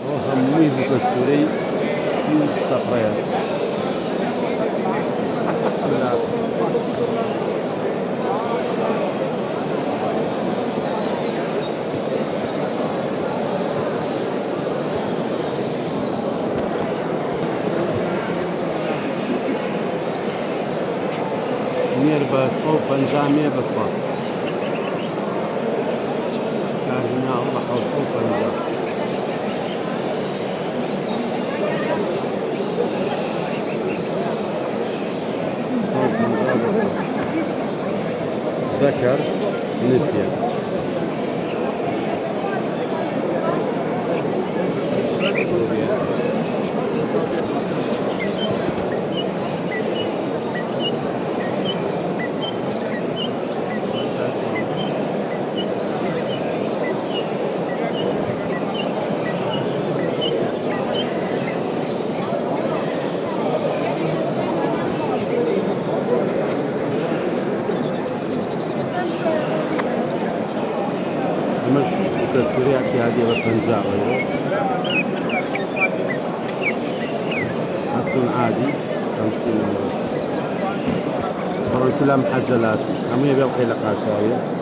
هەمووی بووکە سوورەی سپی و تەقڕەیە. مێر بە 150 مێ بە 100 کاربیناو بە 750 ذكر نفيا التسويرية هذه والطنجاء حسن عادي 50 طبعا كلها محجلات هم يبيعوا حيلة قاشاوية